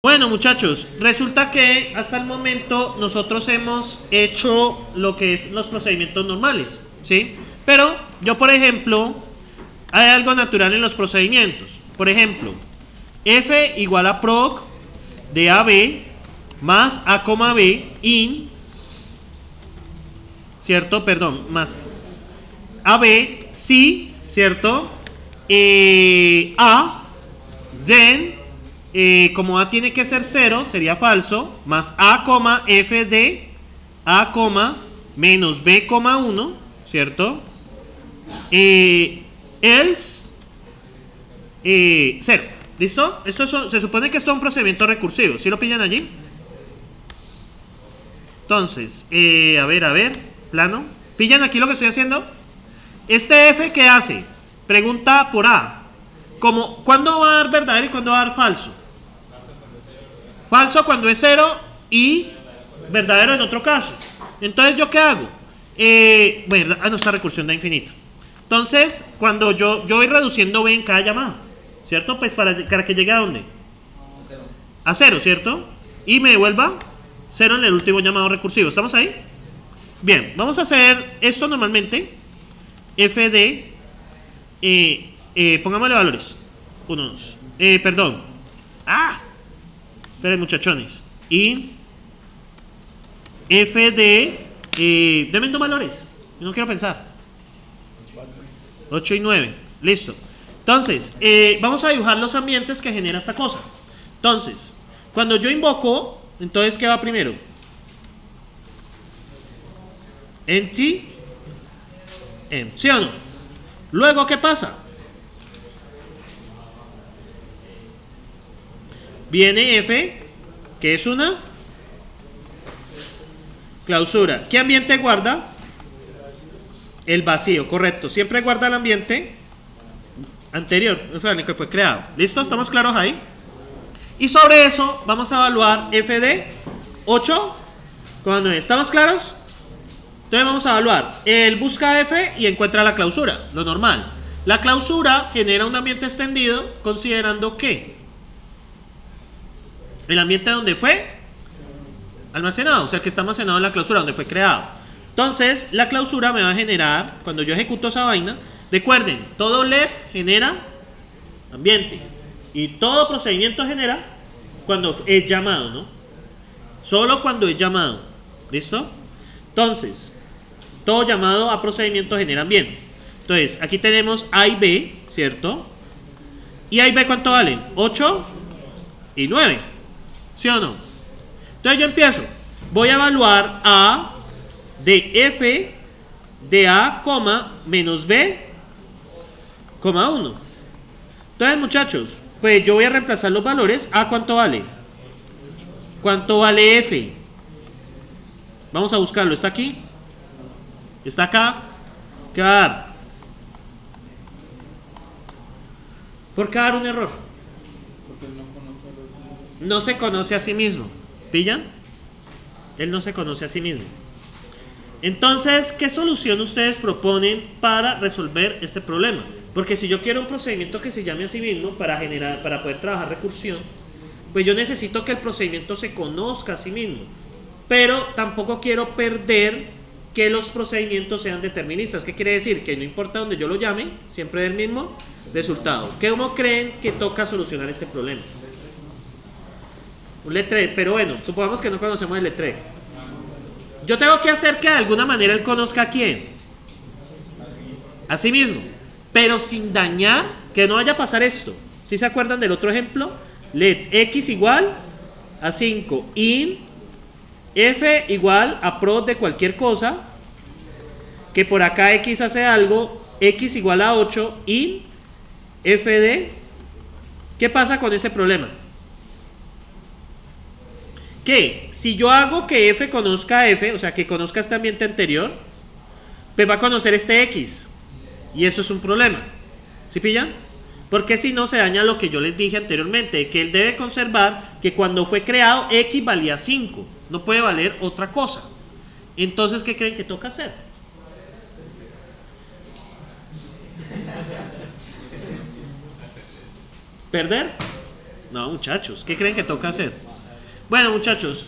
Bueno, muchachos, resulta que hasta el momento nosotros hemos hecho lo que es los procedimientos normales, ¿sí? Pero yo, por ejemplo, hay algo natural en los procedimientos. Por ejemplo, f igual a proc de AB más A, B in, ¿cierto? Perdón, más AB, sí, ¿cierto? A, then, como A tiene que ser 0, sería falso, más A, F de A, menos B, 1, ¿cierto? Else 0. ¿Listo? Se supone que esto es un procedimiento recursivo. ¿Sí lo pillan allí? Entonces, a ver, plano. ¿Pillan aquí lo que estoy haciendo? Este F, ¿qué hace? Pregunta por A. Como, ¿cuándo va a dar verdadero y cuándo va a dar falso? Falso cuando es 0 y verdadero en otro caso. Entonces, ¿yo qué hago? Bueno, no, esta recursión da infinita. Entonces, cuando yo voy reduciendo B en cada llamada, ¿cierto? Pues para que llegue a ¿dónde? A 0, ¿cierto? Y me devuelva 0 en el último llamado recursivo. ¿Estamos ahí? Bien, vamos a hacer esto normalmente. F de, pongámosle valores. 1, 2. Perdón. Esperen, muchachones. Y F de, denme 2 valores. Yo no quiero pensar. 8 y 9. Listo. Entonces, vamos a dibujar los ambientes que genera esta cosa. Entonces, cuando yo invoco, entonces, ¿qué va primero? Empty. ¿Sí o no? Luego, ¿qué pasa? Viene F, que es una clausura. ¿Qué ambiente guarda? El vacío, correcto. Siempre guarda el ambiente anterior, el que fue creado. ¿Listo? ¿Estamos claros ahí? Y sobre eso vamos a evaluar F de 8 con 9. ¿Estamos claros? Entonces vamos a evaluar. Él busca F y encuentra la clausura, lo normal. La clausura genera un ambiente extendido considerando que el ambiente donde fue almacenado, o sea, que está almacenado en la clausura, donde fue creado. Entonces, la clausura me va a generar, cuando yo ejecuto esa vaina, recuerden, todo LED genera ambiente. Y todo procedimiento genera cuando es llamado, ¿no? Solo cuando es llamado. ¿Listo? Entonces, todo llamado a procedimiento genera ambiente. Entonces, aquí tenemos A y B, ¿cierto? ¿Y A y B cuánto valen? 8 y 9. ¿Sí o no? Entonces yo empiezo. Voy a evaluar A de F de A, menos B, 1. Entonces, muchachos, pues yo voy a reemplazar los valores. A, ¿cuánto vale? ¿Cuánto vale F? Vamos a buscarlo. ¿Está aquí? ¿Está acá? ¿Qué va a dar? ¿Por qué va a dar un error? No se conoce a sí mismo. ¿Pillan? Él no se conoce a sí mismo. Entonces, ¿qué solución ustedes proponen para resolver este problema? Porque si yo quiero un procedimiento que se llame a sí mismo para poder trabajar recursión, pues yo necesito que el procedimiento se conozca a sí mismo. Pero tampoco quiero perder que los procedimientos sean deterministas. ¿Qué quiere decir? Que no importa donde yo lo llame, siempre es el mismo resultado. ¿Cómo creen que toca solucionar este problema? Un letrero, pero bueno, supongamos que no conocemos el letrero. Yo tengo que hacer que de alguna manera él conozca a quién. A sí mismo. Pero sin dañar, que no vaya a pasar esto. ¿Sí se acuerdan del otro ejemplo? Let x igual a 5 in f igual a prod de cualquier cosa, que por acá x hace algo, x igual a 8 in f de. ¿Qué pasa con este problema? Que si yo hago que f conozca a f, o sea que conozca este ambiente anterior, pues va a conocer este x, y eso es un problema. ¿Sí pillan? Porque si no se daña lo que yo les dije anteriormente, que él debe conservar que cuando fue creado x valía 5, no puede valer otra cosa. Entonces, ¿qué creen que toca hacer? ¿Perder? No, muchachos, ¿qué creen que toca hacer? Bueno, muchachos,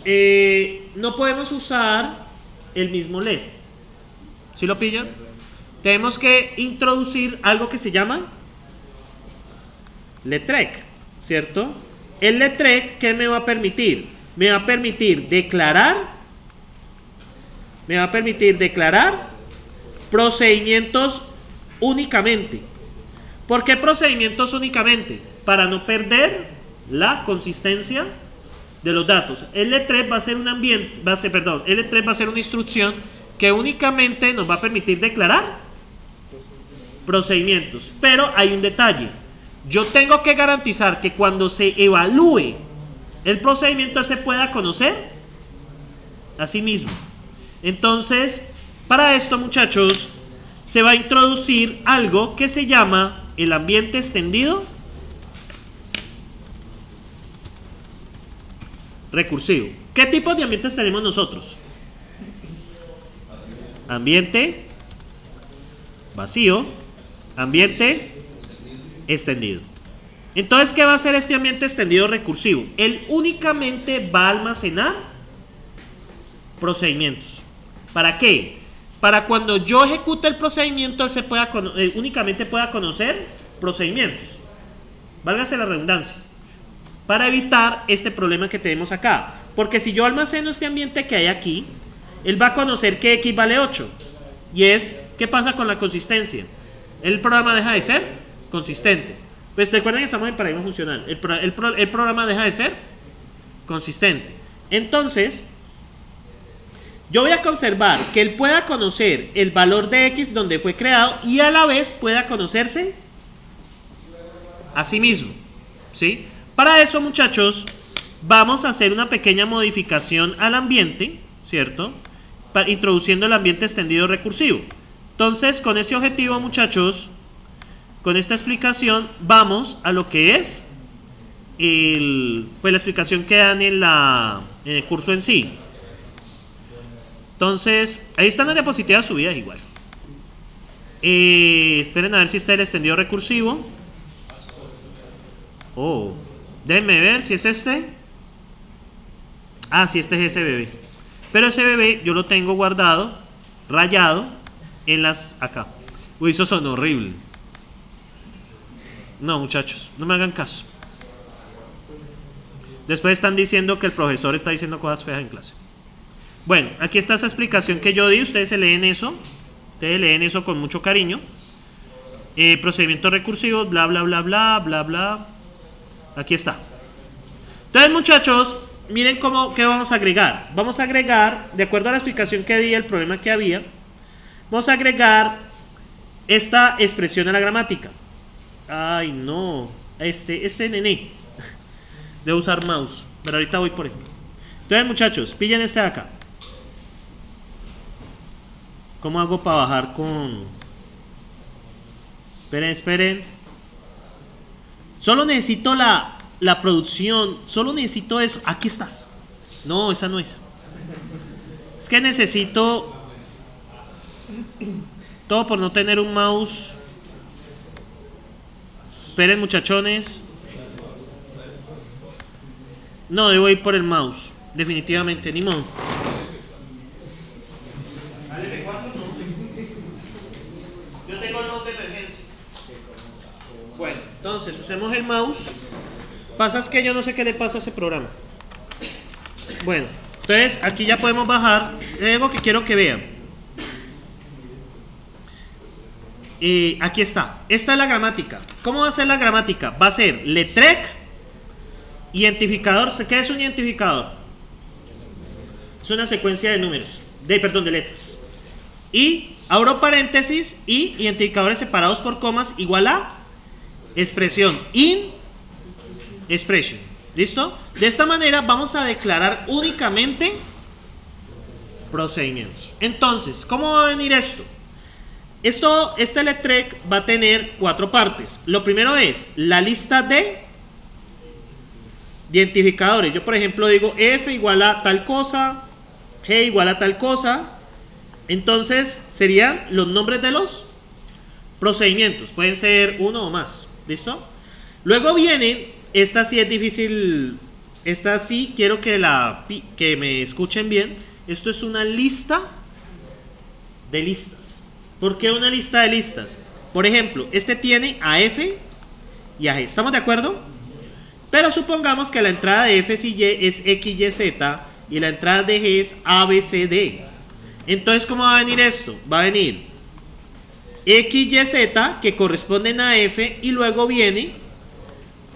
no podemos usar el mismo LED. ¿Sí lo pillan? Tenemos que introducir algo que se llama letrec, ¿cierto? El letrec, ¿qué me va a permitir? Me va a permitir declarar procedimientos únicamente. ¿Por qué procedimientos únicamente? Para no perder la consistencia de los datos. El letrec va a ser un ambiente, el letrec va a ser una instrucción que únicamente nos va a permitir declarar procedimientos. Pero hay un detalle. Yo tengo que garantizar que cuando se evalúe el procedimiento se pueda conocer a sí mismo. Entonces, para esto, muchachos, se va a introducir algo que se llama el ambiente extendido recursivo. ¿Qué tipo de ambientes tenemos nosotros? Ambiente vacío, ambiente extendido. Entonces, ¿qué va a hacer este ambiente extendido recursivo? Él únicamente va a almacenar procedimientos. ¿Para qué? Para cuando yo ejecute el procedimiento, él únicamente pueda conocer procedimientos. Válgase la redundancia. Para evitar este problema que tenemos acá. Porque si yo almaceno este ambiente que hay aquí, él va a conocer que X vale 8. Y es, ¿qué pasa con la consistencia? El programa deja de ser consistente. Pues recuerden que estamos en paradigma funcional. El programa deja de ser consistente. Entonces, yo voy a conservar que él pueda conocer el valor de X donde fue creado y a la vez pueda conocerse a sí mismo. ¿Sí? Para eso, muchachos, vamos a hacer una pequeña modificación al ambiente, ¿cierto? Introduciendo el ambiente extendido recursivo. Entonces, con ese objetivo, muchachos, con esta explicación, vamos a lo que es la explicación que dan en el curso en sí. Entonces, ahí están las diapositivas subidas igual. Esperen a ver si está el extendido recursivo. Oh, déjenme ver si es este. Ah, sí, este es ese bebé. Pero ese bebé yo lo tengo guardado, rayado, en las... acá. Uy, eso son horrible. No, muchachos, no me hagan caso. Después están diciendo que el profesor está diciendo cosas feas en clase. Bueno, aquí está esa explicación que yo di. Ustedes se leen eso. Ustedes leen eso con mucho cariño. Procedimientos recursivos, bla, bla, bla, bla, bla, bla. Aquí está. Entonces, muchachos, miren qué vamos a agregar. Vamos a agregar, de acuerdo a la explicación que di, el problema que había, vamos a agregar esta expresión a la gramática. Ay, no. Este nené. Debo usar mouse. Pero ahorita voy por él. Entonces, muchachos, pillen este de acá. ¿Cómo hago para bajar con...? Esperen. Solo necesito la producción. Solo necesito eso. Aquí estás. No, esa no es. Es que necesito... Todo por no tener un mouse. Esperen, muchachones. No, debo ir por el mouse. Definitivamente, ni modo. Yo tengo el mouse de emergencia. Bueno, entonces usemos el mouse. Pasa es que yo no sé qué le pasa a ese programa. Bueno, entonces aquí ya podemos bajar. Hay algo que quiero que vean. Aquí está. Esta es la gramática. ¿Cómo va a ser la gramática? Va a ser letrec, identificador. ¿Qué es un identificador? Es una secuencia de números, de letras. Y abro paréntesis y identificadores separados por comas igual a expresión. Expression. ¿Listo? De esta manera vamos a declarar únicamente procedimientos. Entonces, ¿cómo va a venir esto? Este letrec va a tener 4 partes. Lo primero es la lista de identificadores. Yo, por ejemplo, digo F igual a tal cosa, G igual a tal cosa. Entonces serían los nombres de los procedimientos. Pueden ser uno o más. ¿Listo? Luego vienen esta sí es difícil. Esta sí quiero que me escuchen bien. Esto es una lista de listas. ¿Por qué una lista de listas? Por ejemplo, este tiene a F y a G. ¿Estamos de acuerdo? Pero supongamos que la entrada de F y Y es X, Y, Z y la entrada de G es A, B, C, D. Entonces, ¿cómo va a venir esto? Va a venir X, Y, Z que corresponden a F y luego viene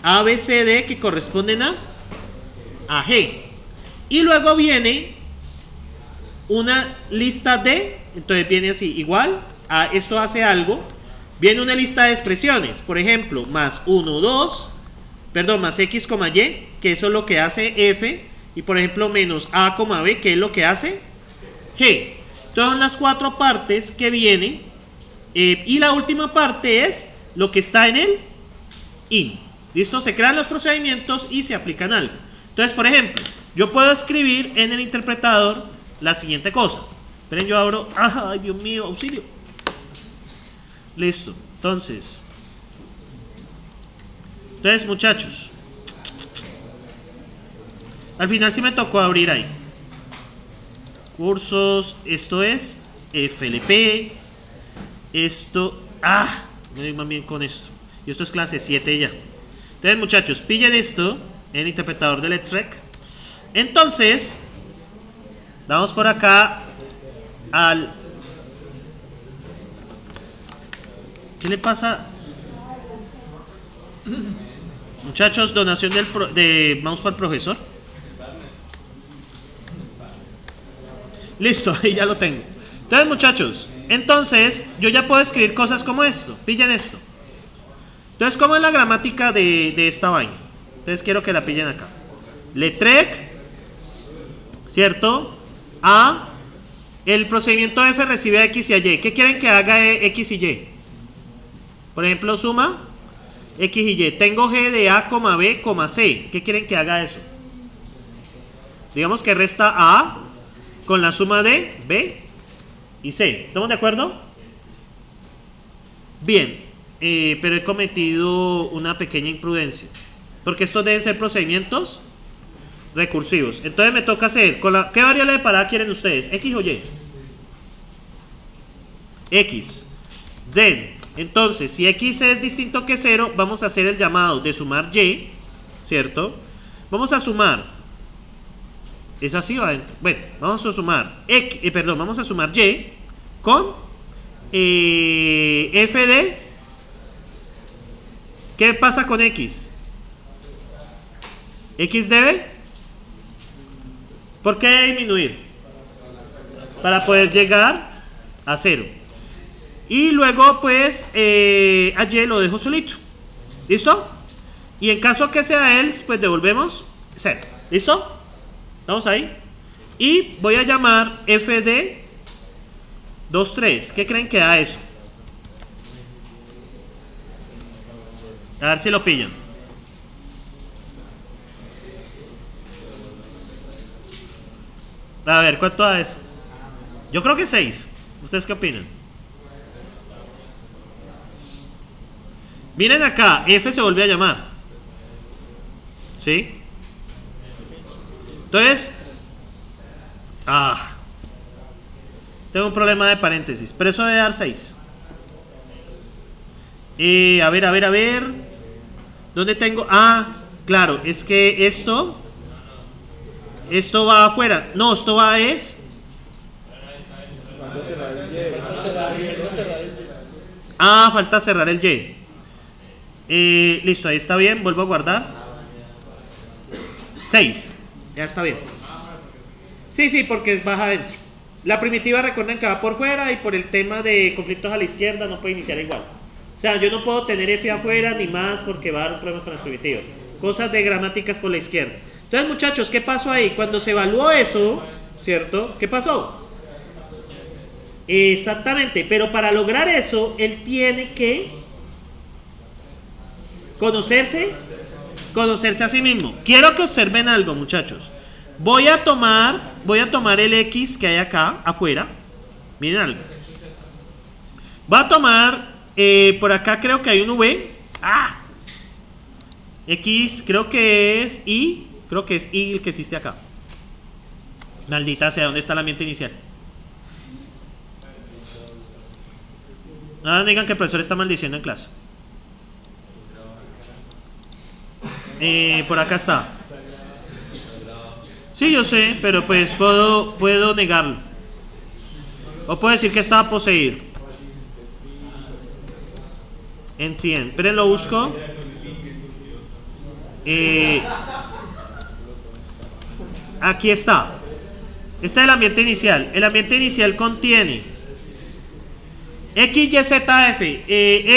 A, B, C, D que corresponden a G. Y luego viene una lista de, entonces viene así, igual, esto hace algo, viene una lista de expresiones, por ejemplo, más 1, 2, perdón, más X, Y, que eso es lo que hace F, y por ejemplo, menos A, B, que es lo que hace G. Entonces son las 4 partes que vienen, y la última parte es lo que está en el IN. ¿Listo? Se crean los procedimientos y se aplican algo. Entonces, por ejemplo, yo puedo escribir en el interpretador la siguiente cosa. Esperen, yo abro. ¡Ay, Dios mío! ¡Auxilio! Listo. Entonces, muchachos, al final sí me tocó abrir ahí. Cursos, esto es FLP. Esto. Me voy más bien con esto. Y esto es clase 7 ya. Entonces, muchachos, pillen esto en el interpretador de Electrek. Entonces, vamos por acá al... ¿Qué le pasa? Muchachos, donación de mouse para el profesor. Listo, ahí ya lo tengo. Entonces, muchachos, yo ya puedo escribir cosas como esto. Pillen esto. Entonces, ¿cómo es la gramática de esta vaina? Entonces, quiero que la pillen acá. Letrec, ¿cierto? El procedimiento F recibe a X y a Y. ¿Qué quieren que haga X y Y? Por ejemplo, suma X y Y. Tengo G de A, B, C. ¿Qué quieren que haga eso? Digamos que resta A con la suma de B y C. ¿Estamos de acuerdo? Bien. Pero he cometido una pequeña imprudencia. Porque estos deben ser procedimientos recursivos. Entonces me toca hacer, ¿qué variable de parada quieren ustedes? ¿X o Y? X. Then, entonces, si X es distinto que 0, vamos a hacer el llamado de sumar Y, ¿cierto? Vamos a sumar. ¿Es así o adentro? Bueno, vamos a sumar vamos a sumar Y con F de... ¿Qué pasa con X? X debe... ¿Por qué disminuir? Para poder llegar a 0. Y luego pues a Y lo dejo solito. ¿Listo? Y en caso que sea else, pues devolvemos 0. ¿Listo? ¿Estamos ahí? Y voy a llamar f de 2, 3. ¿Qué creen que da eso? A ver si lo pillan. A ver, ¿cuánto da eso? Yo creo que 6. ¿Ustedes qué opinan? Miren acá, F se volvió a llamar. ¿Sí? Entonces, tengo un problema de paréntesis, pero eso debe dar 6. A ver. ¿Dónde tengo? Claro, es que esto va afuera. No, esto va es... falta cerrar el Y. Listo, ahí está bien, vuelvo a guardar. 6. Ya está bien. Sí, porque baja adentro. La primitiva, recuerden que va por fuera y por el tema de conflictos a la izquierda no puede iniciar igual. O sea, yo no puedo tener F afuera ni más porque va a dar un problema con las primitivas. Cosas de gramáticas por la izquierda. Entonces, muchachos, ¿qué pasó ahí? Cuando se evaluó eso, ¿cierto? ¿Qué pasó? Exactamente, pero para lograr eso, él tiene que conocerse a sí mismo. Quiero que observen algo, muchachos. Voy a tomar el X que hay acá afuera. Miren algo. Voy a tomar por acá, creo que hay un V. X creo que es Y. Creo que es Y el que existe acá. Maldita sea, ¿dónde está el ambiente inicial? Ahora digan que el profesor está maldiciendo en clase. Por acá está. Sí, yo sé, pero pues puedo negarlo. O puedo decir que estaba poseído. Entiendo. Pero lo busco. Aquí está. Este es el ambiente inicial. El ambiente inicial contiene X, Y, Z, F.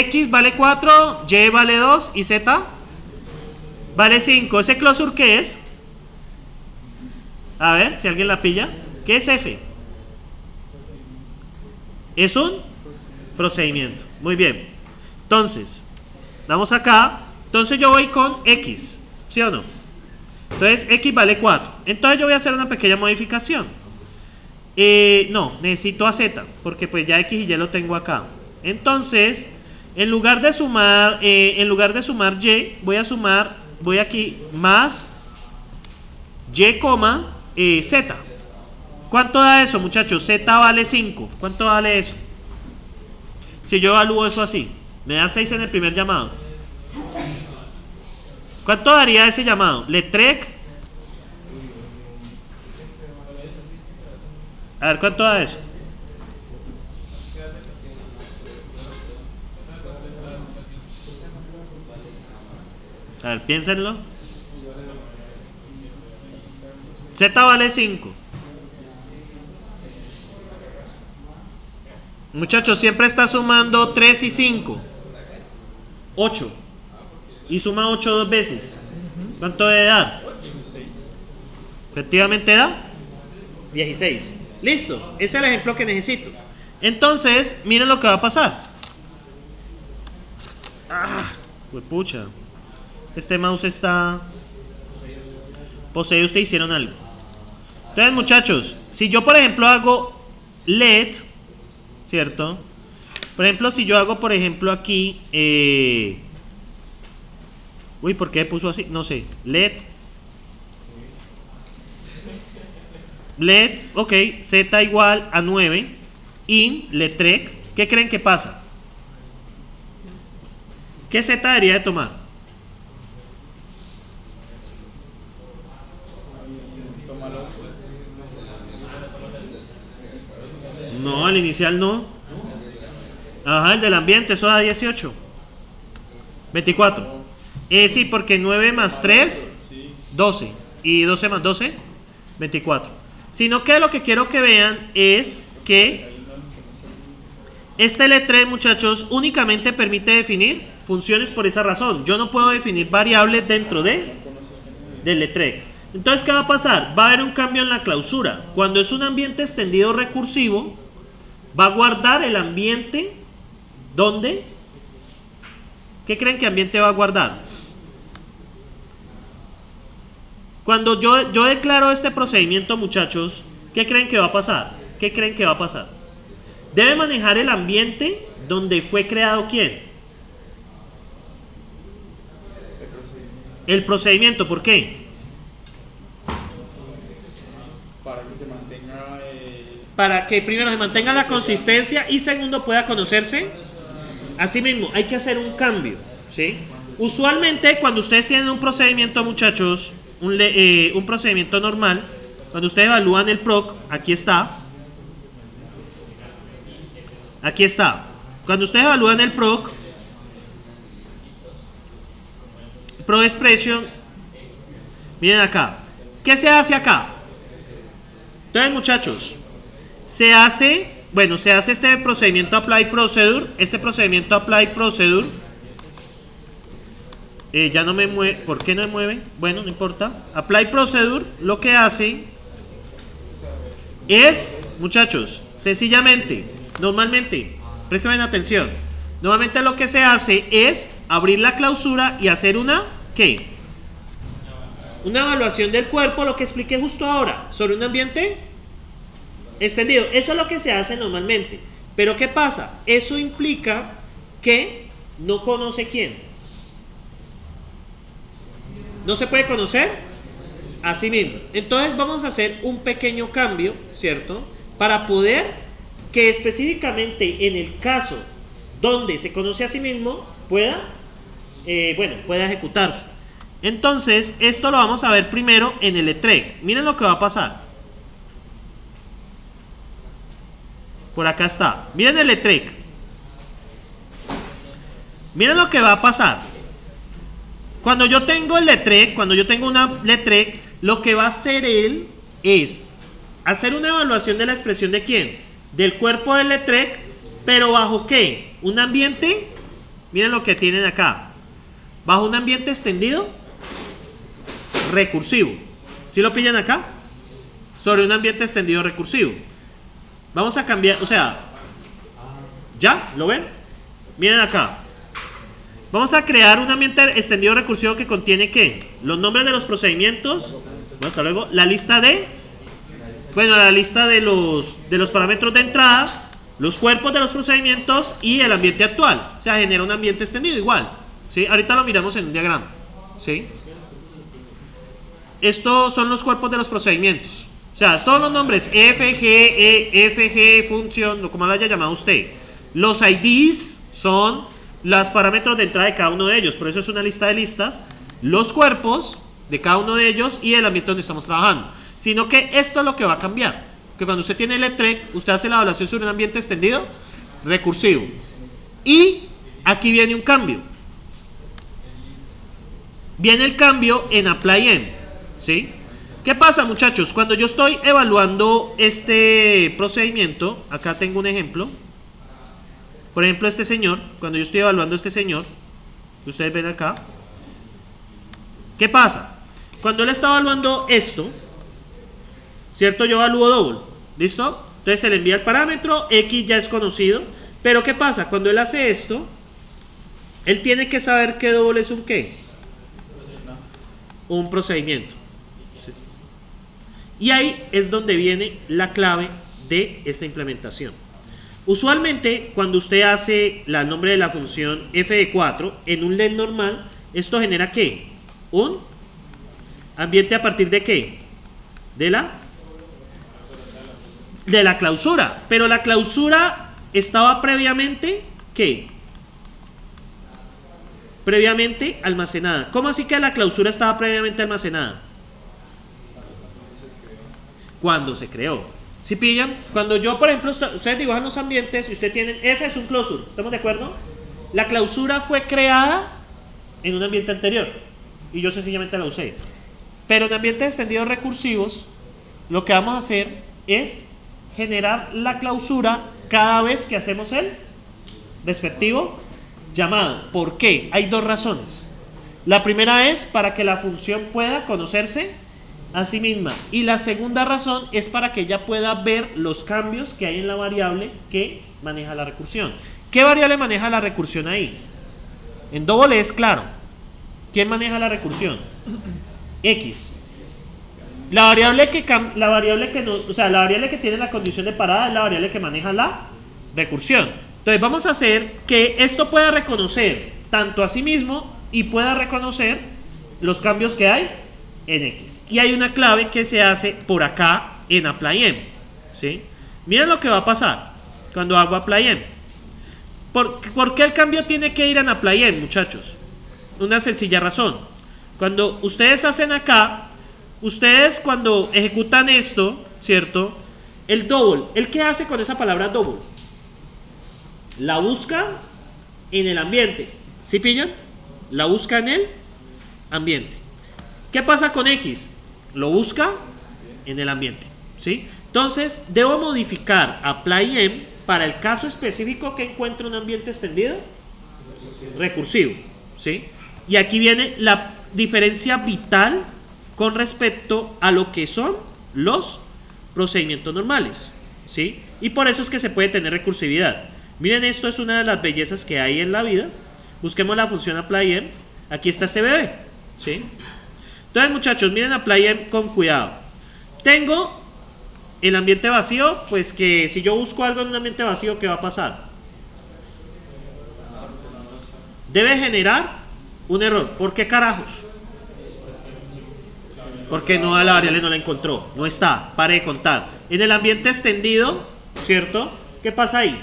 X vale 4, Y vale 2 y Z vale 5. ¿Ese closure qué es? A ver, si alguien la pilla. ¿Qué es F? Es un procedimiento. Muy bien. Entonces, vamos acá. Entonces yo voy con X, ¿sí o no? Entonces X vale 4. Entonces yo voy a hacer una pequeña modificación. No, necesito a Z, porque pues ya X y Y lo tengo acá. Entonces, en lugar de sumar Y, voy aquí más Y, Z. ¿Cuánto da eso, muchachos? Z vale 5. ¿Cuánto vale eso? Si yo evalúo eso así, me da 6 en el primer llamado. ¿Cuánto daría ese llamado? Letrec. A ver, ¿cuánto da eso? A ver, piénsenlo. Z vale 5. Muchachos, siempre está sumando 3 y 5. 8. Y suma 8 dos veces. ¿Cuánto debe dar? Efectivamente da 16. Listo, ese es el ejemplo que necesito. Entonces, miren lo que va a pasar. Pues pucha. Este mouse está poseído. Ustedes hicieron algo. Entonces, muchachos, si yo por ejemplo hago LED, ¿cierto? Por ejemplo, si yo hago por ejemplo aquí uy, ¿por qué puso así? No sé. LED, ok, Z igual a 9, in, letrec, ¿qué creen que pasa? ¿Qué Z debería de tomar? No, el inicial no. Ajá, el del ambiente, eso da 18. 24. Sí, porque 9 más 3, 12. Y 12 más 12, 24. Sino que lo que quiero que vean es que este L3, muchachos, únicamente permite definir funciones por esa razón. Yo no puedo definir variables dentro del L3. Entonces, ¿qué va a pasar? Va a haber un cambio en la clausura. Cuando es un ambiente extendido recursivo, va a guardar el ambiente. ¿Dónde? ¿Qué creen que ambiente va a guardar? Cuando yo declaro este procedimiento, muchachos, ¿qué creen que va a pasar? ¿Qué creen que va a pasar? Debe manejar el ambiente donde fue creado ¿quién? El procedimiento. ¿Por qué? Para que se mantenga para que primero se mantenga la consistencia y segundo pueda conocerse. Asimismo, hay que hacer un cambio, ¿sí? Usualmente cuando ustedes tienen un procedimiento, muchachos, un procedimiento normal, cuando ustedes evalúan el PROC, aquí está. Aquí está. Cuando ustedes evalúan el PROC, Pro Expression, miren acá. ¿Qué se hace acá? Entonces, muchachos, se hace este procedimiento Apply Procedure. Este procedimiento Apply Procedure ya no me mueve. ¿Por qué no me mueve? Bueno, no importa. Apply Procedure lo que hace es, muchachos, sencillamente, normalmente, presten atención, normalmente lo que se hace es abrir la clausura y hacer una, ¿qué? Una evaluación del cuerpo, lo que expliqué justo ahora, sobre un ambiente extendido. Eso es lo que se hace normalmente. Pero ¿qué pasa? Eso implica que no conoce quién. no se puede conocer a sí mismo. Entonces vamos a hacer un pequeño cambio, ¿cierto? Para poder que específicamente en el caso donde se conoce a sí mismo pueda, pueda ejecutarse. Entonces esto lo vamos a ver primero en el letrec. Miren lo que va a pasar. Por acá está. Miren el letrec. Miren lo que va a pasar. Cuando yo tengo el letrec, cuando yo tengo una letrec, lo que va a hacer él es hacer una evaluación de la expresión de quién, del cuerpo del letrec, pero bajo qué, un ambiente, miren lo que tienen acá, bajo un ambiente extendido recursivo. ¿Sí lo pillan acá? Sobre un ambiente extendido recursivo. Vamos a cambiar, o sea, ¿ya? ¿Lo ven? Miren acá. Vamos a crear un ambiente extendido recursivo que contiene ¿qué? Los nombres de los procedimientos. Bueno, hasta luego. La lista de, la lista de los parámetros de entrada, los cuerpos de los procedimientos y el ambiente actual. O sea, genera un ambiente extendido igual. ¿Sí? Ahorita lo miramos en un diagrama. ¿Sí? Estos son los cuerpos de los procedimientos. O sea, todos los nombres FG, función, como lo haya llamado usted. Los IDs son los parámetros de entrada de cada uno de ellos, por eso es una lista de listas, los cuerpos de cada uno de ellos y el ambiente donde estamos trabajando. Sino que esto es lo que va a cambiar, que cuando usted tiene el letrec, usted hace la evaluación sobre un ambiente extendido recursivo. Y aquí viene un cambio. Viene el cambio en apply-en, ¿sí? ¿Qué pasa, muchachos? Cuando yo estoy evaluando este procedimiento, acá tengo un ejemplo. Por ejemplo, este señor, cuando yo estoy evaluando a este señor, ustedes ven acá, ¿qué pasa? Cuando él está evaluando esto, ¿cierto? Yo evalúo double, ¿listo? Entonces se le envía el parámetro, X ya es conocido, pero ¿qué pasa? Cuando él hace esto, él tiene que saber que double es un ¿qué? Un procedimiento. ¿Sí? Y ahí es donde viene la clave de esta implementación. Usualmente, cuando usted hace el nombre de la función f de 4 en un len normal, esto genera ¿qué? Un ambiente a partir de ¿qué? De la clausura. Pero la clausura estaba previamente ¿qué? Previamente almacenada. ¿Cómo así que la clausura estaba previamente almacenada? Cuando se creó. ¿Sí pillan? Cuando yo, por ejemplo, ustedes dibujan los ambientes y ustedes tienen F es un closure, ¿estamos de acuerdo? La clausura fue creada en un ambiente anterior y yo sencillamente la usé. Pero en ambientes extendidos recursivos, lo que vamos a hacer es generar la clausura cada vez que hacemos el respectivo llamado. ¿Por qué? Hay dos razones. La primera es para que la función pueda conocerse a sí misma, y la segunda razón es para que ella pueda ver los cambios que hay en la variable que maneja la recursión. ¿Qué variable maneja la recursión ahí? En double es claro. ¿Quién maneja la recursión? X. La variable que tiene la condición de parada es la variable que maneja la recursión. Entonces vamos a hacer que esto pueda reconocer tanto a sí mismo y pueda reconocer los cambios que hay en X. Y hay una clave que se hace por acá en apply-en, ¿sí? Miren lo que va a pasar cuando hago apply-en. ¿Por qué el cambio tiene que ir en apply-en, muchachos? Una sencilla razón. Cuando ustedes hacen acá, ustedes cuando ejecutan esto, ¿cierto? El double, ¿el qué hace con esa palabra double? La busca en el ambiente. ¿Sí pillan? La busca en el ambiente. ¿Qué pasa con X? Lo busca en el ambiente, ¿sí? Entonces, debo modificar apply-en para el caso específico que encuentre un ambiente extendido recursivo, ¿sí? Y aquí viene la diferencia vital con respecto a lo que son los procedimientos normales, ¿sí? Y por eso es que se puede tener recursividad. Miren, esto es una de las bellezas que hay en la vida. Busquemos la función apply-en. Aquí está este bebé, ¿sí? Entonces, muchachos, miren apply-en con cuidado. Tengo el ambiente vacío, pues que si yo busco algo en un ambiente vacío, ¿qué va a pasar? Debe generar un error. ¿Por qué carajos? Porque no, a la variable no la encontró. No está. Pare de contar. En el ambiente extendido, ¿cierto? ¿Qué pasa ahí?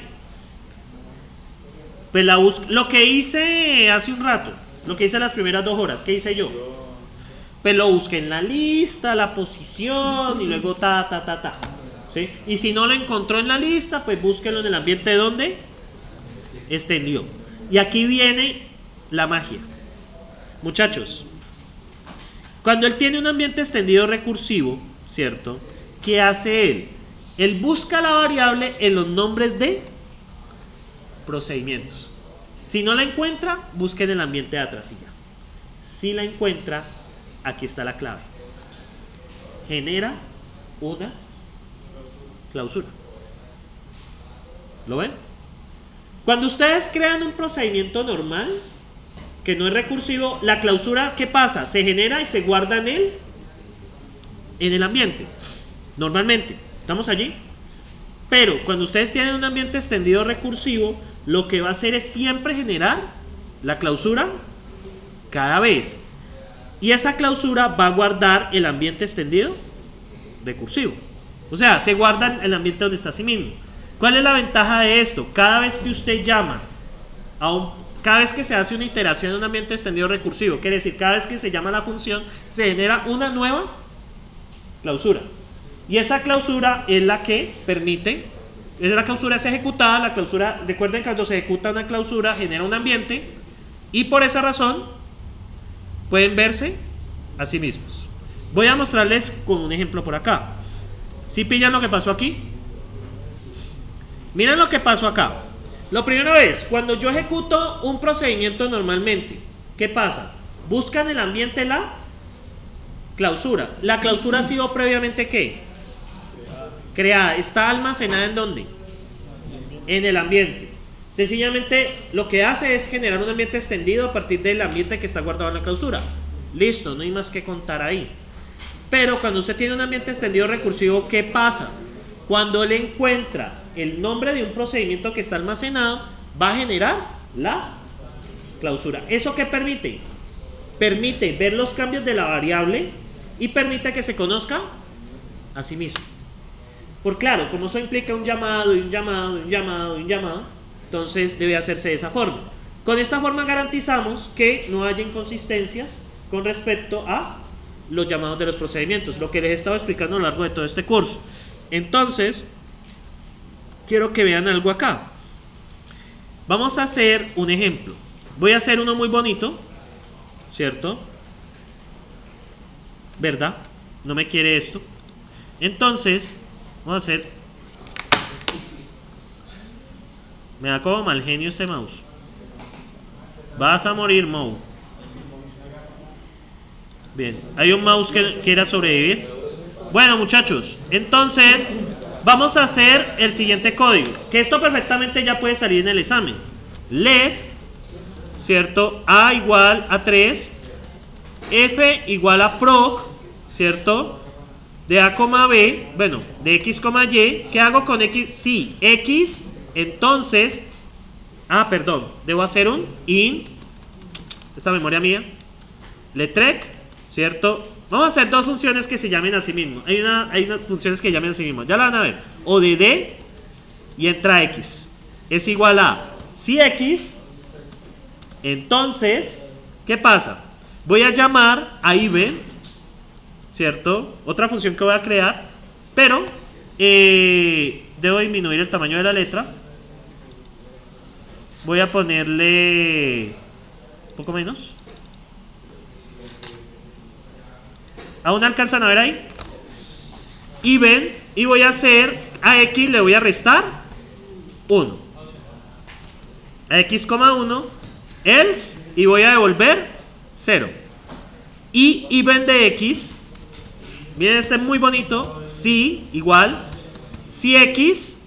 Pues lo que hice hace un rato. Lo que hice las primeras 2 horas. ¿Qué hice yo? Pues lo busqué en la lista, la posición y luego ta. ¿Sí? Y si no lo encontró en la lista, pues búsquelo en el ambiente donde extendió. Y aquí viene la magia. Muchachos, cuando él tiene un ambiente extendido recursivo, ¿cierto? ¿Qué hace él? Él busca la variable en los nombres de procedimientos. Si no la encuentra, busque en el ambiente de atrás y ya. Si la encuentra, aquí está la clave. Genera una clausura. ¿Lo ven? Cuando ustedes crean un procedimiento normal, que no es recursivo, la clausura, ¿qué pasa? Se genera y se guarda en el ambiente. Normalmente. ¿Estamos allí? Pero cuando ustedes tienen un ambiente extendido recursivo, lo que va a hacer es siempre generar la clausura cada vez. Y esa clausura va a guardar el ambiente extendido recursivo. O sea, se guarda el ambiente donde está a sí mismo. ¿Cuál es la ventaja de esto? Cada vez que usted llama cada vez que se hace una iteración en un ambiente extendido recursivo, quiere decir, cada vez que se llama la función, se genera una nueva clausura. Y esa clausura es la que permite, la clausura es ejecutada, la clausura, recuerden que cuando se ejecuta una clausura genera un ambiente, y por esa razón pueden verse a sí mismos. Voy a mostrarles con un ejemplo por acá. ¿Sí pillan lo que pasó aquí? Miren lo que pasó acá. Lo primero es, cuando yo ejecuto un procedimiento normalmente, ¿qué pasa? Busca en el ambiente la clausura. La clausura ha sido previamente ¿qué? Creada. ¿Está almacenada en dónde? En el ambiente. Sencillamente lo que hace es generar un ambiente extendido a partir del ambiente que está guardado en la clausura. Listo, no hay más que contar ahí. Pero cuando usted tiene un ambiente extendido recursivo, ¿qué pasa? Cuando él encuentra el nombre de un procedimiento que está almacenado, va a generar la clausura. ¿Eso qué permite? Permite ver los cambios de la variable y permite que se conozca a sí mismo. Por claro, como eso implica un llamado, entonces debe hacerse de esa forma. Con esta forma garantizamos que no haya inconsistencias con respecto a los llamados de los procedimientos, lo que les he estado explicando a lo largo de todo este curso. Entonces, quiero que vean algo acá. Vamos a hacer un ejemplo. Voy a hacer uno muy bonito, ¿cierto? ¿Verdad? No me quiere esto. Entonces, vamos a hacer... Me da como mal genio este mouse. Vas a morir, Mo. Bien, hay un mouse que quiera sobrevivir. Bueno, muchachos, entonces vamos a hacer el siguiente código, que esto perfectamente ya puede salir en el examen. Let, ¿cierto? A igual a 3, F igual a proc, ¿cierto? De A, B, bueno, de X, Y. ¿Qué hago con X? Sí, X, entonces, perdón, debo hacer un in, esta memoria mía, letrec, ¿cierto? Vamos a hacer dos funciones que se llamen a sí mismos. Hay unas funciones que llamen a sí mismos. Ya la van a ver. O de D y entra X. Es igual a si X. Entonces, ¿qué pasa? Voy a llamar a IB, ¿cierto? Otra función que voy a crear. Pero debo disminuir el tamaño de la letra. Voy a ponerle un poco menos. ¿Aún alcanzan a ver ahí? Y ven, y voy a hacer a X, le voy a restar 1. A X, 1, else, y voy a devolver 0. Y ven de X, miren, este es muy bonito, si, igual, si X,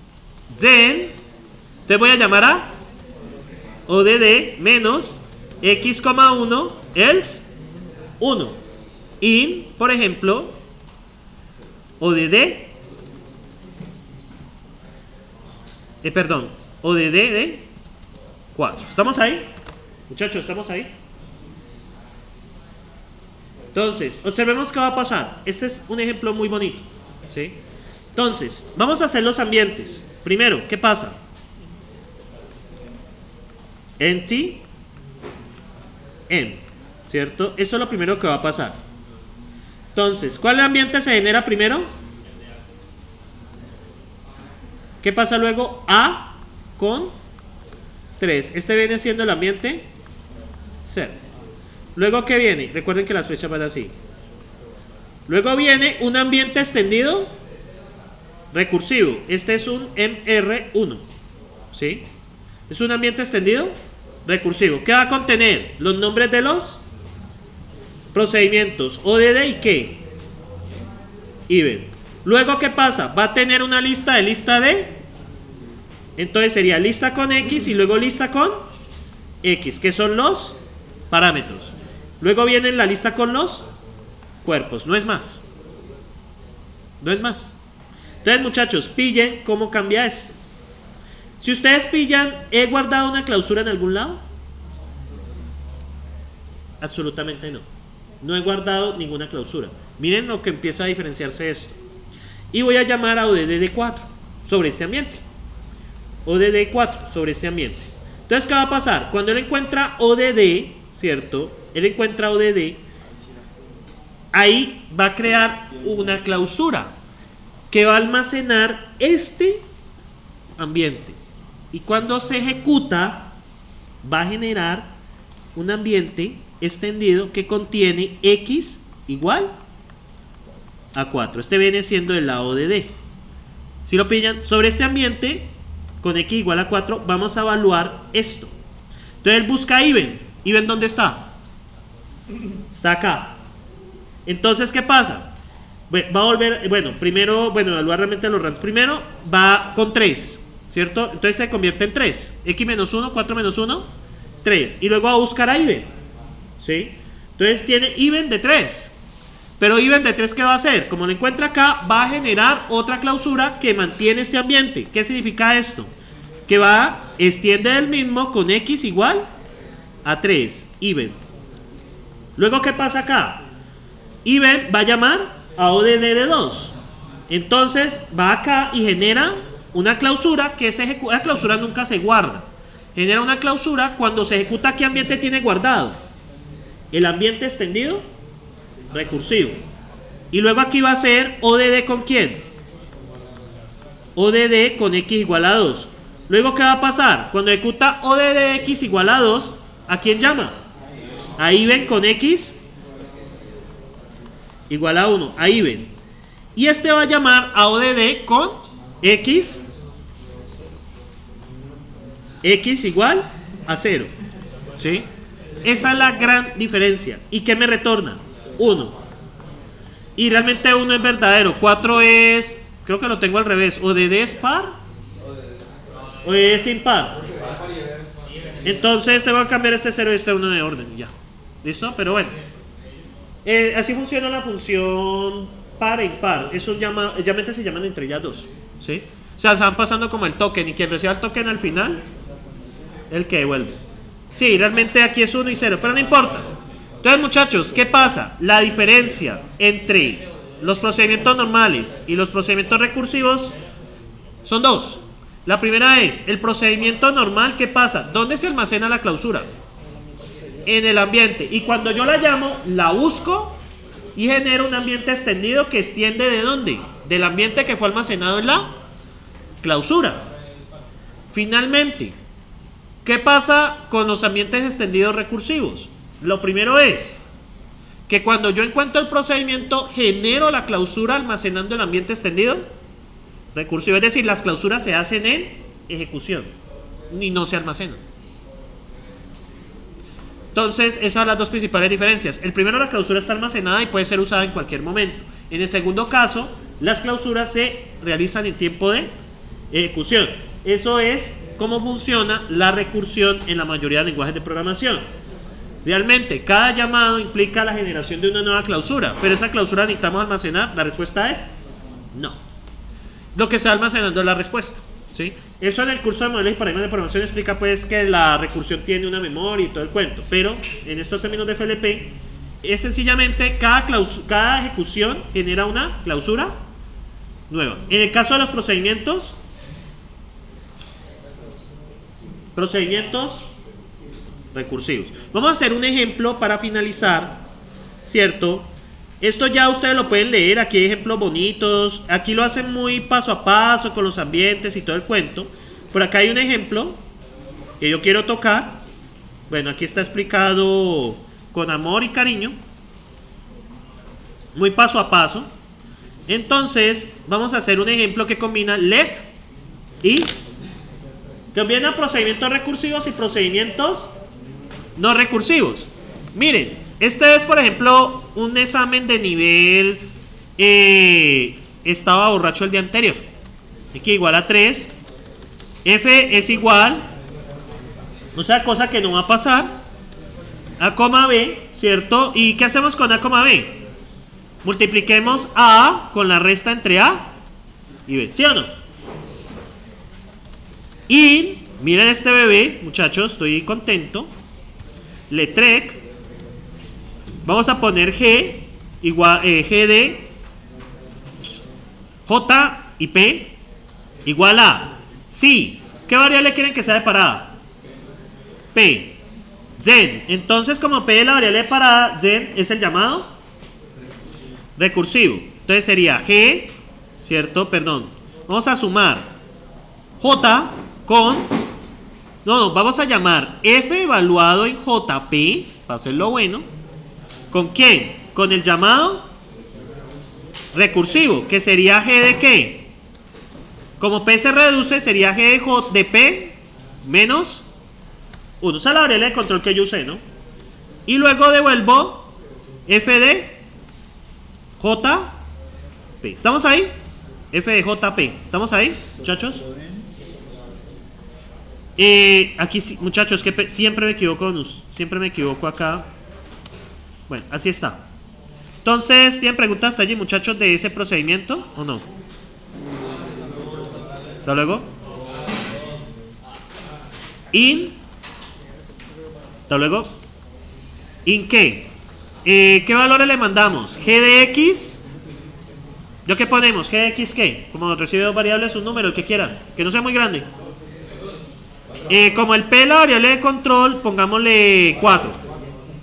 then, entonces voy a llamar a o de D menos X, 1, else, 1. In, por ejemplo, o de D, o de D de 4. ¿Estamos ahí? Muchachos, ¿estamos ahí? Entonces, observemos qué va a pasar. Este es un ejemplo muy bonito, ¿sí? Entonces, vamos a hacer los ambientes. Primero, ¿qué pasa? Empty, end, ¿cierto? Eso es lo primero que va a pasar. Entonces, ¿cuál ambiente se genera primero? ¿Qué pasa luego? A con 3. Este viene siendo el ambiente 0. Luego, ¿qué viene? Recuerden que las flechas van así. Luego viene un ambiente extendido recursivo. Este es un MR1, ¿sí? Es un ambiente extendido recursivo. ¿Qué va a contener? Los nombres de los procedimientos, ODD y ¿qué? Even. Luego, ¿qué pasa? Va a tener una lista de lista de. Entonces sería lista con X y luego lista con X, que son los parámetros. Luego viene la lista con los cuerpos, no es más. No es más. Entonces, muchachos, pillen cómo cambia esto. Si ustedes pillan, ¿he guardado una clausura en algún lado? Absolutamente no. No he guardado ninguna clausura. Miren lo que empieza a diferenciarse esto. Y voy a llamar a ODD4 sobre este ambiente. ODD4 sobre este ambiente. Entonces, ¿qué va a pasar? Cuando él encuentra ODD, ¿cierto? Él encuentra ODD, ahí va a crear una clausura que va a almacenar este ambiente. Y cuando se ejecuta, va a generar un ambiente extendido que contiene X igual a 4. Este viene siendo el lado de D. Si lo pillan, sobre este ambiente con X igual a 4 vamos a evaluar esto. Entonces él busca even. ¿Even dónde está? Está acá. Entonces, ¿qué pasa? Va a volver, primero, evaluar realmente los runs. Primero va con 3, ¿cierto? Entonces se convierte en 3. X menos 1, 4 menos 1, 3. Y luego va a buscar a even, ¿sí? Entonces tiene even de 3. Pero even de 3, ¿qué va a hacer? Como lo encuentra acá, va a generar otra clausura que mantiene este ambiente. ¿Qué significa esto? Que extiende el mismo con X igual a 3, even. Luego, ¿qué pasa acá? Even va a llamar a ODD de 2. Entonces va acá y genera una clausura que se ejecuta. La clausura nunca se guarda. Genera una clausura cuando se ejecuta. ¿Qué ambiente tiene guardado? El ambiente extendido recursivo. Y luego aquí va a ser ODD con ¿quién? ODD con X igual a 2. Luego, ¿qué va a pasar? Cuando ejecuta ODD de X igual a 2, ¿a quién llama? A even con X igual a 1. A even. Y este va a llamar a ODD con X igual a 0. ¿Sí? Esa es la gran diferencia. ¿Y qué me retorna? 1. Y realmente 1 es verdadero. 4 es, creo que lo tengo al revés. ODD es par o es impar. Entonces tengo que cambiar este 0 y este 1 de orden. Ya. ¿Listo? Pero bueno. Así funciona la función par e impar. Eso realmente se llaman entre ellas dos. ¿Sí? O sea, se van pasando como el token. Y quien reciba el token al final, el que devuelve. Sí, realmente aquí es 1 y 0. Pero no importa. Entonces, muchachos, ¿qué pasa? La diferencia entre los procedimientos normales y los procedimientos recursivos son dos. La primera es el procedimiento normal. ¿Qué pasa? ¿Dónde se almacena la clausura? En el ambiente. Y cuando yo la llamo, la busco y genero un ambiente extendido que extiende ¿de dónde? Del ambiente que fue almacenado en la clausura. Finalmente, ¿qué pasa con los ambientes extendidos recursivos? Lo primero es que cuando yo encuentro el procedimiento, genero la clausura almacenando el ambiente extendido recursivo. Es decir, las clausuras se hacen en ejecución y no se almacenan. Entonces, esas son las dos principales diferencias. El primero, la clausura está almacenada y puede ser usada en cualquier momento. En el segundo caso, las clausuras se realizan en tiempo de ejecución. Eso es cómo funciona la recursión en la mayoría de lenguajes de programación. Realmente, cada llamado implica la generación de una nueva clausura, pero esa clausura necesitamos almacenar. La respuesta es no. Lo que está almacenando es la respuesta. ¿Sí? Eso en el curso de modelos y paradigmas de programación explica pues que la recursión tiene una memoria y todo el cuento, pero en estos términos de FLP es sencillamente cada ejecución genera una clausura nueva. En el caso de los procedimientos recursivos. Vamos a hacer un ejemplo para finalizar, ¿cierto? Esto ya ustedes lo pueden leer, aquí hay ejemplos bonitos, aquí lo hacen muy paso a paso con los ambientes y todo el cuento. Por acá hay un ejemplo que yo quiero tocar. Bueno, aquí está explicado con amor y cariño, muy paso a paso. Entonces vamos a hacer un ejemplo que combina let y combina procedimientos recursivos y procedimientos no recursivos. Miren, este es por ejemplo un examen de nivel estaba borracho el día anterior, aquí igual a 3, f es igual, o sea, cosa que no va a pasar, a, b, ¿cierto? ¿Y qué hacemos con a, b? Multipliquemos a con la resta entre a y b, ¿sí o no? Y miren este bebé, muchachos, estoy contento. Letrec, vamos a poner g igual g de j y p igual a, sí, ¿qué variable quieren que sea de parada? P, zen. Entonces, como p es la variable de parada, zen es el llamado recursivo. Entonces sería g, ¿cierto? Perdón, vamos a sumar j con, no, vamos a llamar f evaluado en jp, para hacerlo bueno. ¿Con quién? Con el llamado recursivo, que sería g de qué. Como p se reduce, sería g de p menos 1. Esa es la variable de control que yo usé, ¿no? Y luego devuelvo f de jp. ¿Estamos ahí? F de jp. ¿Estamos ahí, muchachos? Aquí, muchachos, que siempre me equivoco siempre me equivoco acá. Bueno, así está. Entonces, ¿tienen preguntas hasta allí, muchachos, de ese procedimiento o no? Hasta luego. Hasta luego. ¿In qué? ¿Qué valores le mandamos? G de X. ¿Yo qué ponemos? ¿G de X qué? Como recibe dos variables, un número, el que quieran. Que no sea muy grande. Como el P es la variable de control, pongámosle 4.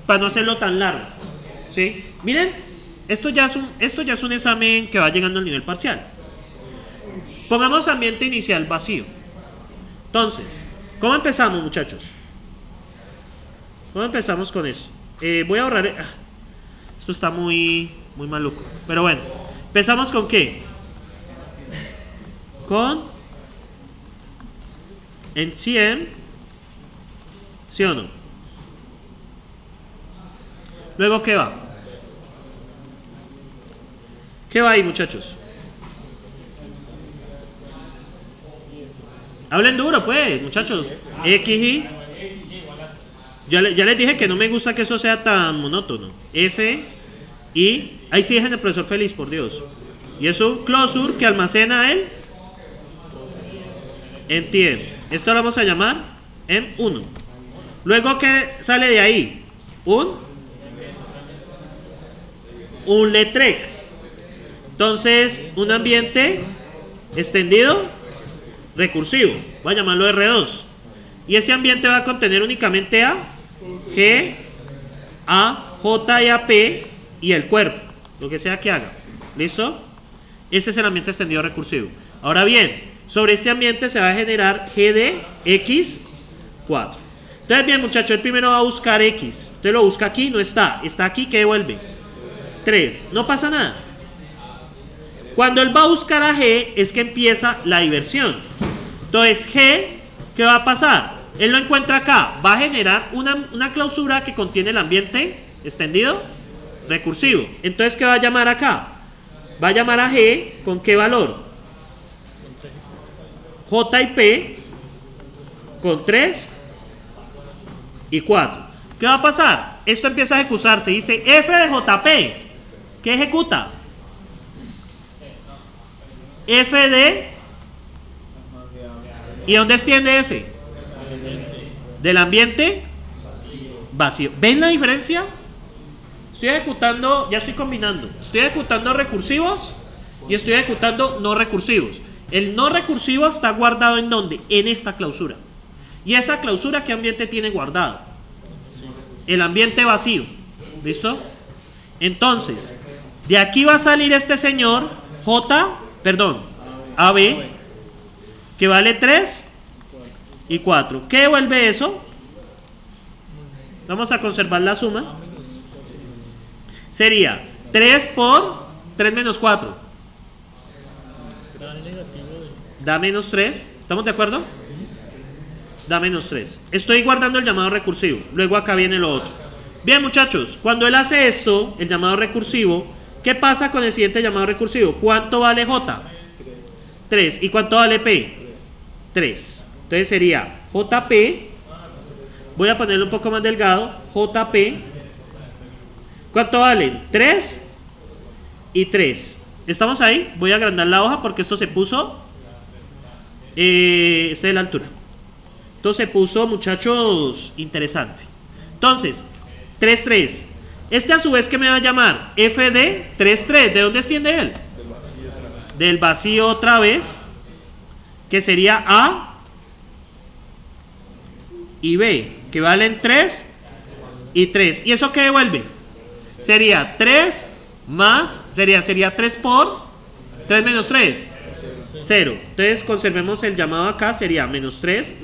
Para no hacerlo tan largo. ¿Sí? Miren, esto ya es un examen que va llegando al nivel parcial. Pongamos ambiente inicial vacío. Entonces, ¿cómo empezamos, muchachos? ¿Cómo empezamos con eso? Voy a ahorrar. Esto está muy maluco. Pero bueno, empezamos con ¿qué? Con en 100, ¿sí o no? Luego, ¿qué va? ¿Qué va ahí, muchachos? Hablen duro, pues, muchachos. X y... Ya les dije que no me gusta que eso sea tan monótono. F y... Ahí sí dejen el profesor feliz, por Dios. Y es un closure que almacena él. Entiende. Esto lo vamos a llamar M1. Luego, ¿qué sale de ahí? Un letrec. Entonces, un ambiente extendido recursivo. Voy a llamarlo R2. Y ese ambiente va a contener únicamente a G, A, J y A, P y el cuerpo. Lo que sea que haga. ¿Listo? Ese es el ambiente extendido recursivo. Ahora bien, sobre este ambiente se va a generar G de X4. Entonces, bien, muchachos, el primero va a buscar X. Entonces lo busca aquí, no está. Está aquí, ¿qué devuelve? 3. No pasa nada. Cuando él va a buscar a G, es que empieza la diversión. Entonces, G, ¿qué va a pasar? Él lo encuentra acá. Va a generar una clausura que contiene el ambiente extendido recursivo. Entonces, ¿qué va a llamar acá? Va a llamar a G, ¿con qué valor? J y P con 3 y 4. ¿Qué va a pasar? Esto empieza a ejecutarse. Dice F de JP. ¿Qué ejecuta? F de... ¿Y dónde extiende ese? Del ambiente vacío. ¿Ven la diferencia? Estoy ejecutando, ya estoy combinando. Estoy ejecutando recursivos y estoy ejecutando no recursivos. El no recursivo está guardado ¿en dónde? En esta clausura. ¿Y esa clausura qué ambiente tiene guardado? El ambiente vacío. ¿Listo? Entonces, de aquí va a salir este señor AB, que vale 3 y 4. ¿Qué devuelve eso? Vamos a conservar la suma. Sería 3 por 3 menos 4. Da menos 3. ¿Estamos de acuerdo? Da menos 3. Estoy guardando el llamado recursivo. Luego acá viene lo otro. Bien, muchachos, cuando él hace esto, el llamado recursivo, ¿qué pasa con el siguiente llamado recursivo? ¿Cuánto vale J? 3. ¿Y cuánto vale P? 3. Entonces sería JP. Voy a ponerlo un poco más delgado. JP. ¿Cuánto valen? 3 y 3. ¿Estamos ahí? Voy a agrandar la hoja porque esto se puso... esta es la altura. Esto se puso, muchachos, interesante. Entonces, 3, 3. Este a su vez, ¿qué me va a llamar? FD 3, 3. ¿De dónde extiende él? Del vacío otra vez. Que sería A y B. Que valen 3 y 3. ¿Y eso qué devuelve? Sería 3 más, sería 3 por 3 menos 3, 0. Entonces conservemos el llamado acá, sería menos 3.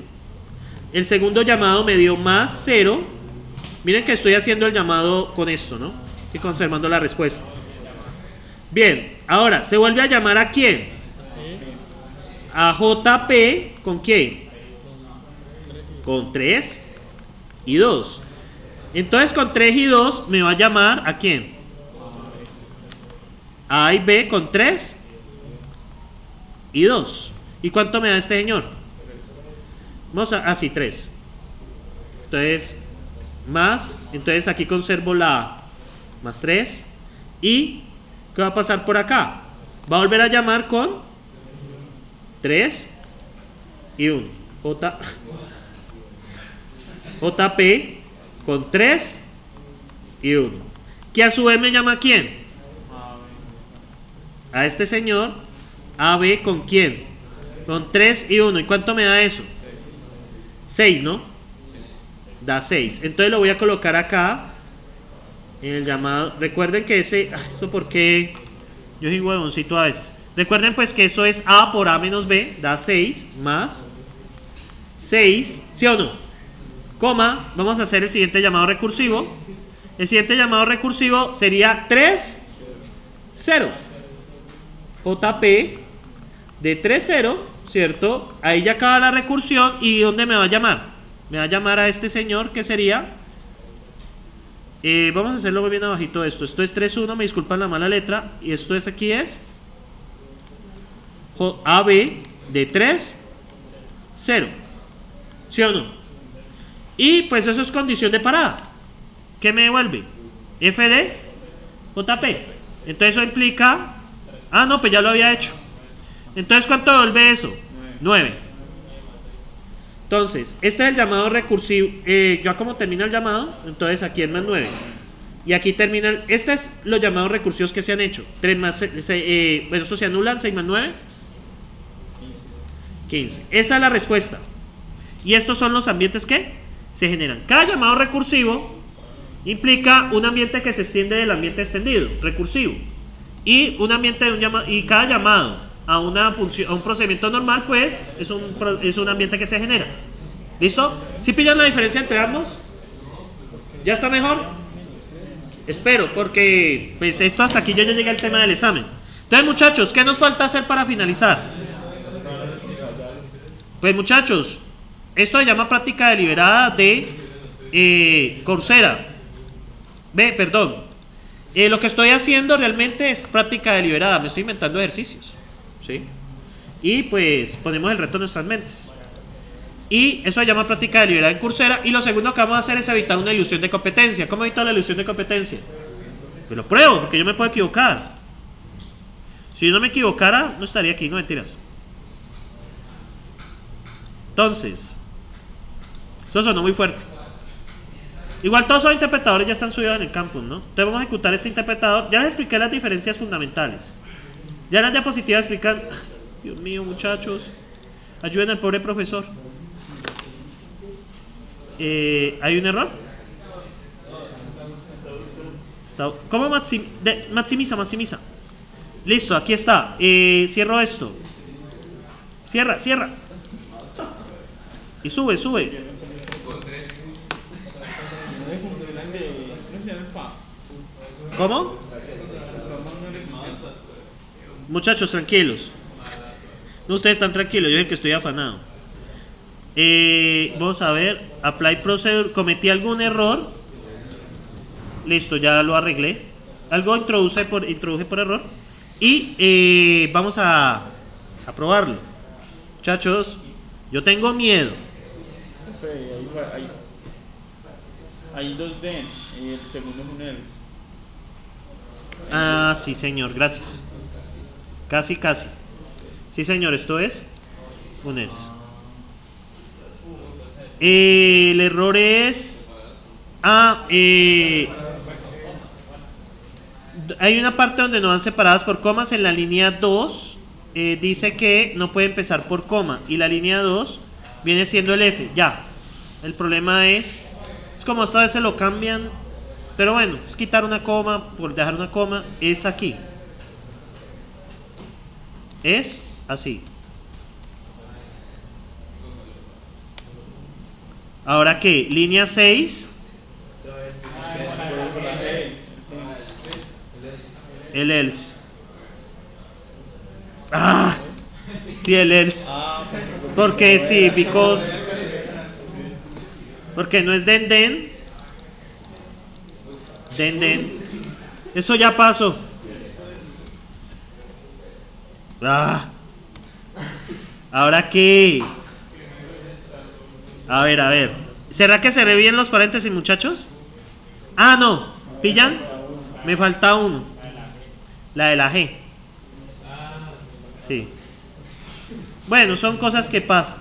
El segundo llamado me dio más 0. Miren que estoy haciendo el llamado con esto, ¿no? Y conservando la respuesta. Bien, ahora, ¿se vuelve a llamar a quién? A JP, ¿con quién? Con 3 y 2. Entonces con 3 y 2 me va a llamar ¿a quién? A y B con 3 y 2. ¿Y cuánto me da este señor? Vamos a, así 3. Entonces, más, entonces aquí conservo la A, más 3. ¿Y qué va a pasar por acá? Va a volver a llamar con 3 y 1. JP con 3 y 1. Que a su vez me llama ¿a quién? A este señor. AB con quién? Con 3 y 1. ¿Y cuánto me da eso? 6, ¿no? Da 6. Entonces lo voy a colocar acá en el llamado. Recuerden que ese... ¿esto por qué? Yo soy huevoncito a veces. Recuerden pues que eso es A por A menos B. Da 6 más 6. ¿Sí o no? Coma. Vamos a hacer el siguiente llamado recursivo. El siguiente llamado recursivo sería 3, 0. JP de 3, 0, ¿cierto? Ahí ya acaba la recursión. ¿Y dónde me va a llamar? Me va a llamar a este señor que sería... vamos a hacerlo muy bien abajito esto. Esto es 3, 1, me disculpan la mala letra. Y esto es aquí es... AB de 3, 0. ¿Sí o no? Y pues eso es condición de parada. ¿Qué me devuelve? FD JP. Entonces eso implica... Ah, no, pues ya lo había hecho. Entonces, ¿cuánto devuelve eso? 9. Entonces, este es el llamado recursivo. ¿Ya cómo termina el llamado? Entonces aquí es más 9. Y aquí termina el... Este es los llamados recursivos que se han hecho. 3 más... bueno, estos se anulan. 6 más 9. 15. Esa es la respuesta. Y estos son los ambientes que se generan. Cada llamado recursivo implica un ambiente que se extiende del ambiente extendido, recursivo. Y un ambiente de y cada llamado a una función, a un procedimiento normal, pues es un ambiente que se genera. ¿Listo? ¿Sí pillan la diferencia entre ambos? ¿Ya está mejor? Espero, porque pues esto hasta aquí ya llegué al tema del examen. Entonces, muchachos, ¿qué nos falta hacer para finalizar? Pues, muchachos, esto se llama práctica deliberada de Coursera. Perdón. Lo que estoy haciendo realmente es práctica deliberada. Me estoy inventando ejercicios, ¿sí? Y pues ponemos el reto en nuestras mentes. Y eso se llama práctica deliberada en Coursera. Y lo segundo que vamos a hacer es evitar una ilusión de competencia. ¿Cómo evito la ilusión de competencia? Pues lo pruebo, porque yo me puedo equivocar. Si yo no me equivocara, no estaría aquí, no mentiras. Entonces, eso sonó muy fuerte. Igual todos los interpretadores ya están subidos en el campus, ¿no? Entonces vamos a ejecutar este interpretador. Ya les expliqué las diferencias fundamentales. Ya en las diapositivas explican... Dios mío, muchachos. Ayuden al pobre profesor. ¿Hay un error? ¿Cómo maximiza? Listo, aquí está. Cierro esto. Cierra. Y sube. ¿Cómo? Muchachos, tranquilos. No, ustedes están tranquilos, yo es el que estoy afanado. Vamos a ver. Apply procedure. Cometí algún error. Listo, ya lo arreglé. Algo introduje por error. Y vamos a probarlo. Muchachos, yo tengo miedo. Hay 2D y el segundo es un else. Ah, sí, señor, gracias. Casi. Sí, señor, esto es un else. El error es... hay una parte donde no van separadas por comas. En la línea 2 dice que no puede empezar por coma. Y la línea 2 viene siendo el F. Ya. El problema es como esta vez se lo cambian. Pero bueno, es quitar una coma por dejar una coma. Es aquí. Es así. Ahora qué, línea 6. El else. Ah, sí, el else. Porque sí, porque no es den. Eso ya pasó. Ahora qué. A ver. ¿Será que se ve bien los paréntesis, muchachos? Ah, no. ¿Pillan? Me falta uno. La de la G. Sí. Bueno, son cosas que pasan.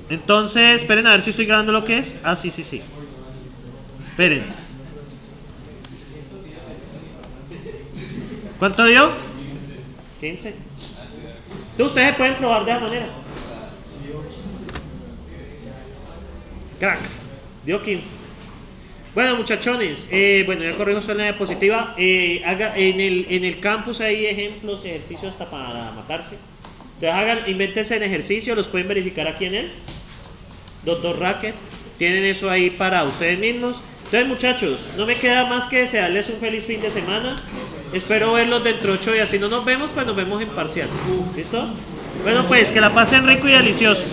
Entonces, esperen a ver si estoy grabando lo que es. Ah, sí. Esperen. ¿Cuánto dio? 15. Ustedes pueden probar de esa manera. Cracks. Dio 15. Bueno, muchachones, bueno, ya corrijo solo la diapositiva. En el campus hay ejemplos, ejercicios hasta para matarse. Entonces invéntense en ejercicio, los pueden verificar aquí en el Dr. Racket. Tienen eso ahí para ustedes mismos. Entonces, muchachos, no me queda más que desearles un feliz fin de semana. Espero verlos dentro de 8 días. Si no nos vemos, pues nos vemos en parcial. ¿Listo? Bueno, pues que la pasen rico y delicioso.